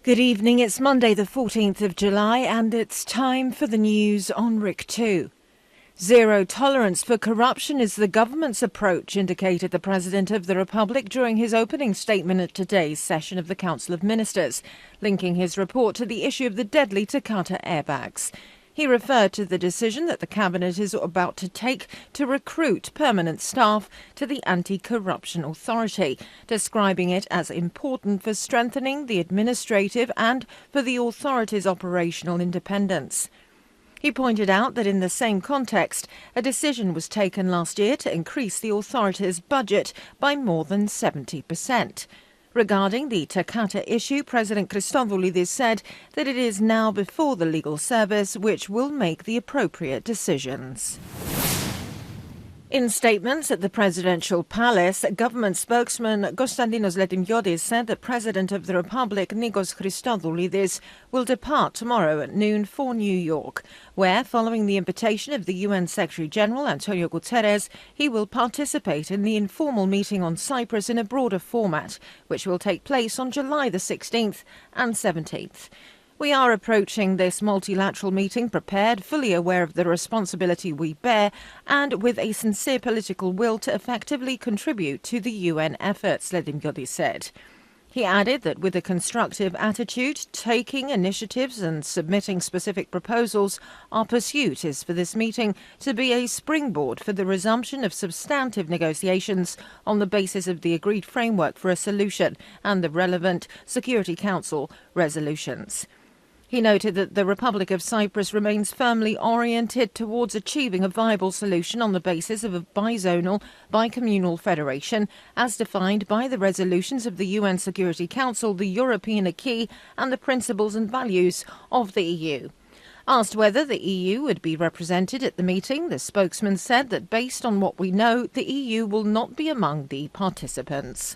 Good evening, it's Monday the 14th of July and it's time for the news on RIK2. Zero tolerance for corruption is the government's approach, indicated the President of the Republic during his opening statement at today's session of the Council of Ministers, linking his report to the issue of the deadly Takata airbags. He referred to the decision that the Cabinet is about to take to recruit permanent staff to the Anti-Corruption Authority, describing it as important for strengthening the administrative and for the authority's operational independence. He pointed out that in the same context, a decision was taken last year to increase the authority's budget by more than 70%. Regarding the Takata issue, President Christodoulidis said that it is now before the legal service which will make the appropriate decisions. In statements at the presidential palace, government spokesman Konstantinos Letimyodis said that President of the Republic Nikos Christodoulidis will depart tomorrow at noon for New York, where, following the invitation of the UN Secretary-General Antonio Guterres, he will participate in the informal meeting on Cyprus in a broader format, which will take place on July the 16th and 17th. We are approaching this multilateral meeting prepared, fully aware of the responsibility we bear, and with a sincere political will to effectively contribute to the UN efforts, Letimyodis said. He added that with a constructive attitude, taking initiatives and submitting specific proposals, our pursuit is for this meeting to be a springboard for the resumption of substantive negotiations on the basis of the agreed framework for a solution and the relevant Security Council resolutions. He noted that the Republic of Cyprus remains firmly oriented towards achieving a viable solution on the basis of a bizonal, bicommunal federation, as defined by the resolutions of the UN Security Council, the European acquis, and the principles and values of the EU. Asked whether the EU would be represented at the meeting, the spokesman said that based on what we know, the EU will not be among the participants.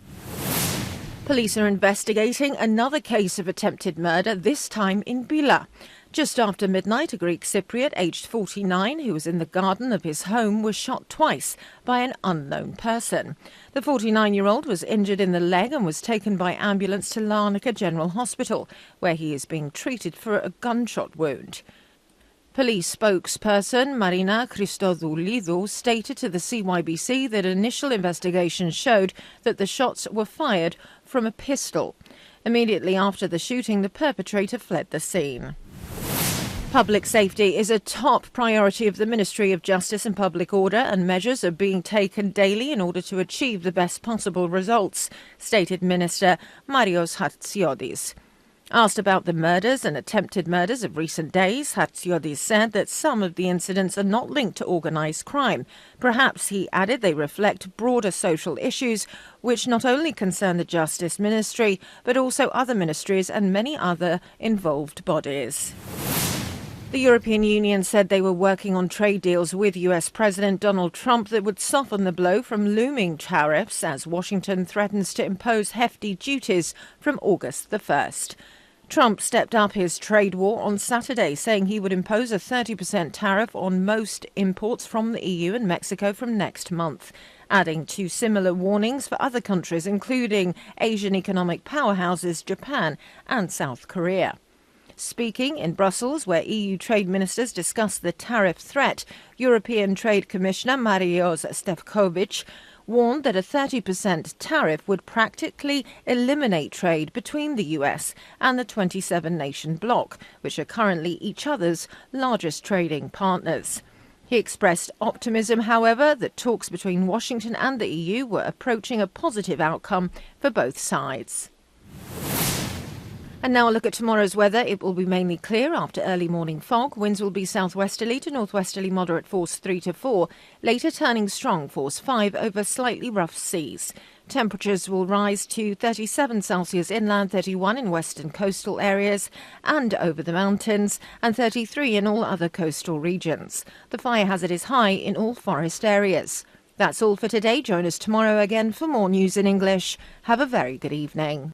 Police are investigating another case of attempted murder, this time in Pila. Just after midnight, a Greek Cypriot aged 49 who was in the garden of his home was shot twice by an unknown person. The 49-year-old was injured in the leg and was taken by ambulance to Larnaca General Hospital, where he is being treated for a gunshot wound. Police spokesperson Marina Christodoulidou stated to the CYBC that initial investigations showed that the shots were fired from a pistol. Immediately after the shooting, the perpetrator fled the scene. Public safety is a top priority of the Ministry of Justice and Public Order, and measures are being taken daily in order to achieve the best possible results, stated Minister Marios Hatziodis. Asked about the murders and attempted murders of recent days, Hatziodis said that some of the incidents are not linked to organised crime. Perhaps, he added, they reflect broader social issues which not only concern the Justice Ministry but also other ministries and many other involved bodies. The European Union said they were working on trade deals with US President Donald Trump that would soften the blow from looming tariffs as Washington threatens to impose hefty duties from August the 1st. Trump stepped up his trade war on Saturday, saying he would impose a 30% tariff on most imports from the EU and Mexico from next month, adding to similar warnings for other countries, including Asian economic powerhouses Japan and South Korea. Speaking in Brussels, where EU trade ministers discussed the tariff threat, European Trade Commissioner Marios Stefcovic warned that a 30% tariff would practically eliminate trade between the US and the 27-nation bloc, which are currently each other's largest trading partners. He expressed optimism, however, that talks between Washington and the EU were approaching a positive outcome for both sides. And now a look at tomorrow's weather. It will be mainly clear after early morning fog. Winds will be southwesterly to northwesterly moderate force 3 to 4, later turning strong force 5 over slightly rough seas. Temperatures will rise to 37 Celsius inland, 31 in western coastal areas and over the mountains, and 33 in all other coastal regions. The fire hazard is high in all forest areas. That's all for today. Join us tomorrow again for more news in English. Have a very good evening.